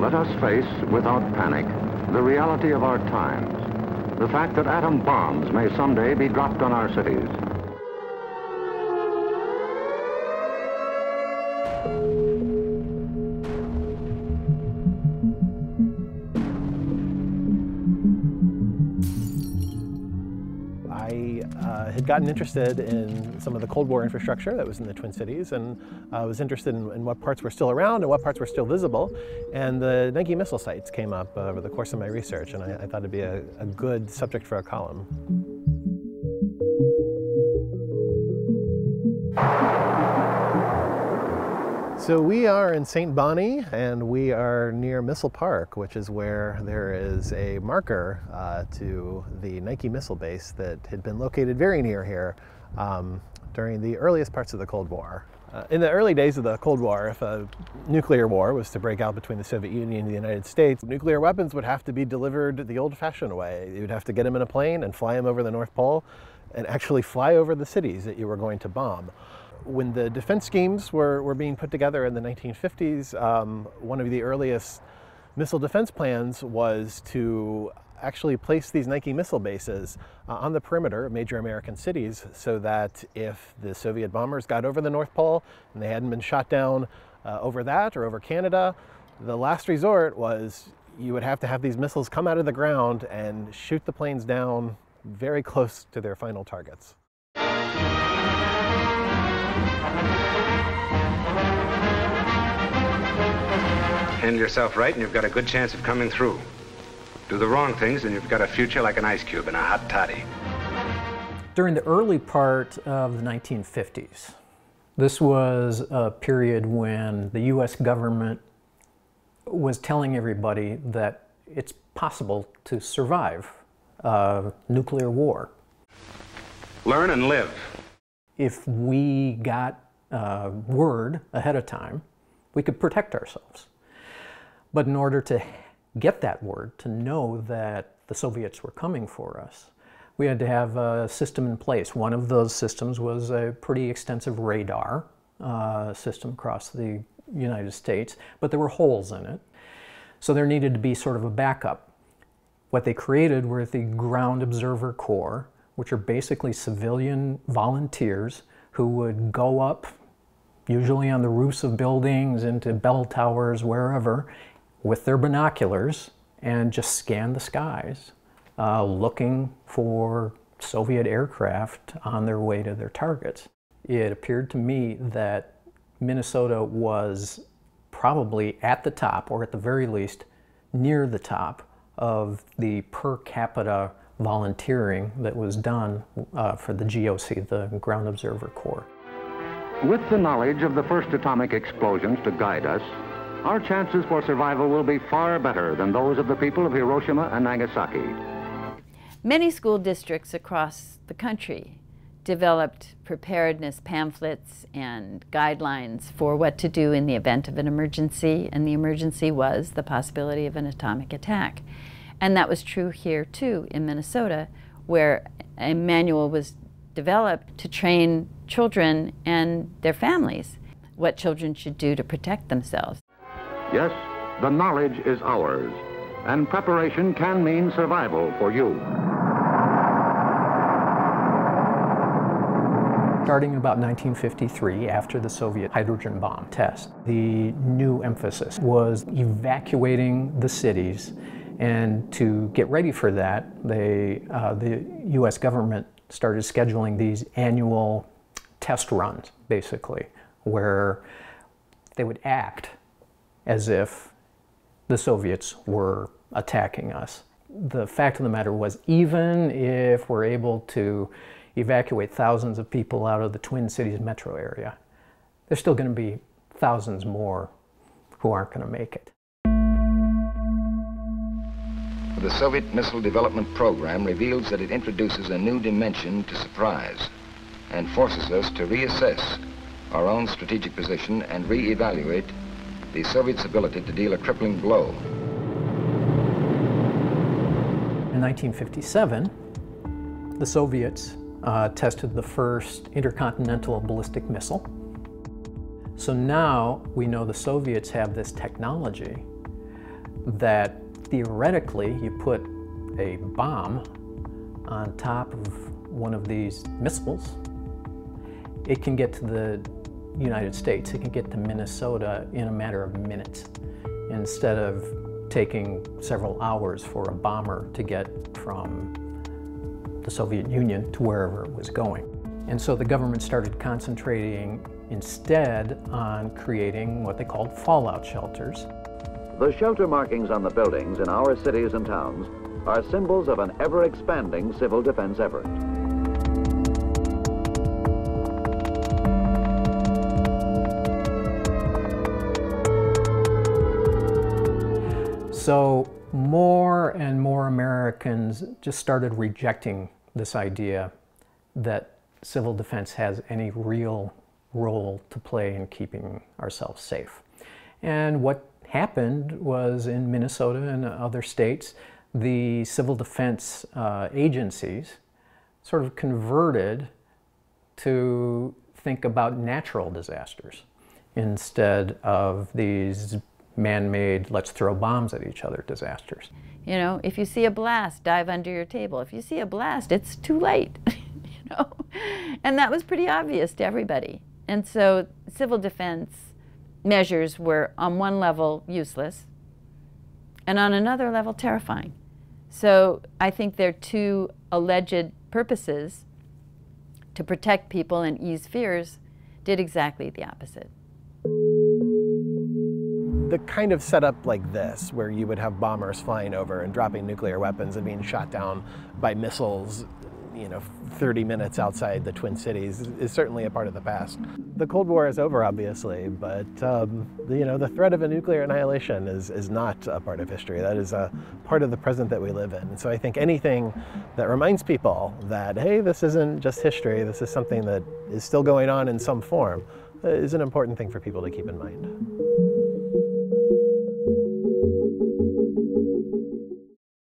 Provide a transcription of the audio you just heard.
let us face, without panic, the reality of our times. The fact that atom bombs may someday be dropped on our cities. I had gotten interested in some of the Cold War infrastructure that was in the Twin Cities, and I was interested in what parts were still around and what parts were still visible. And the Nike missile sites came up over the course of my research, and I thought it'd be a good subject for a column. So we are in St. Bonnie, and we are near Missile Park, which is where there is a marker to the Nike missile base that had been located very near here during the earliest parts of the Cold War. In the early days of the Cold War, if a nuclear war was to break out between the Soviet Union and the United States, nuclear weapons would have to be delivered the old-fashioned way. You'd have to get them in a plane and fly them over the North Pole and actually fly over the cities that you were going to bomb. When the defense schemes were being put together in the 1950s, one of the earliest missile defense plans was to actually place these Nike missile bases on the perimeter of major American cities, so that if the Soviet bombers got over the North Pole and they hadn't been shot down over that or over Canada, the last resort was you would have to have these missiles come out of the ground and shoot the planes down very close to their final targets. Handle yourself right and you've got a good chance of coming through. Do the wrong things and you've got a future like an ice cube in a hot toddy. During the early part of the 1950s, this was a period when the U.S. government was telling everybody that it's possible to survive a nuclear war. Learn and live. If we got word ahead of time, we could protect ourselves. But in order to get that word, to know that the Soviets were coming for us, we had to have a system in place. One of those systems was a pretty extensive radar system across the United States, but there were holes in it. So there needed to be sort of a backup. What they created were the Ground Observer Corps, which are basically civilian volunteers who would go up, usually on the roofs of buildings, into bell towers, wherever, with their binoculars and just scan the skies, looking for Soviet aircraft on their way to their targets. It appeared to me that Minnesota was probably at the top, or at the very least near the top, of the per capita volunteering that was done for the GOC, the Ground Observer Corps. With the knowledge of the first atomic explosions to guide us, our chances for survival will be far better than those of the people of Hiroshima and Nagasaki. Many school districts across the country developed preparedness pamphlets and guidelines for what to do in the event of an emergency, and the emergency was the possibility of an atomic attack. And that was true here too in Minnesota, where a manual was developed to train children and their families what children should do to protect themselves. Yes, the knowledge is ours, and preparation can mean survival for you. Starting in about 1953, after the Soviet hydrogen bomb test, the new emphasis was evacuating the cities, and to get ready for that, the U.S. government started scheduling these annual test runs, basically, where they would act as if the Soviets were attacking us. The fact of the matter was, even if we're able to evacuate thousands of people out of the Twin Cities metro area, there's still going to be thousands more who aren't going to make it. The Soviet missile development program reveals that it introduces a new dimension to surprise and forces us to reassess our own strategic position and re-evaluate the Soviets' ability to deal a crippling blow. In 1957, the Soviets tested the first intercontinental ballistic missile. So now we know the Soviets have this technology that theoretically you put a bomb on top of one of these missiles, it can get to the United States, it can get to Minnesota in a matter of minutes, instead of taking several hours for a bomber to get from the Soviet Union to wherever it was going. And so the government started concentrating instead on creating what they called fallout shelters. The shelter markings on the buildings in our cities and towns are symbols of an ever-expanding civil defense effort. So more and more Americans just started rejecting this idea that civil defense has any real role to play in keeping ourselves safe. And what happened was, in Minnesota and other states, the civil defense agencies sort of converted to think about natural disasters instead of these man-made, let's throw bombs at each other disasters. You know, if you see a blast, dive under your table. If you see a blast, it's too late, you know? And that was pretty obvious to everybody. And so civil defense measures were on one level useless and on another level terrifying. So I think their two alleged purposes to protect people and ease fears did exactly the opposite. The kind of setup like this, where you would have bombers flying over and dropping nuclear weapons and being shot down by missiles, 30 minutes outside the Twin Cities, is certainly a part of the past. The Cold War is over, obviously, but the threat of a nuclear annihilation is not a part of history. That is a part of the present that we live in. And so I think anything that reminds people that, hey, this isn't just history, this is something that is still going on in some form, is an important thing for people to keep in mind.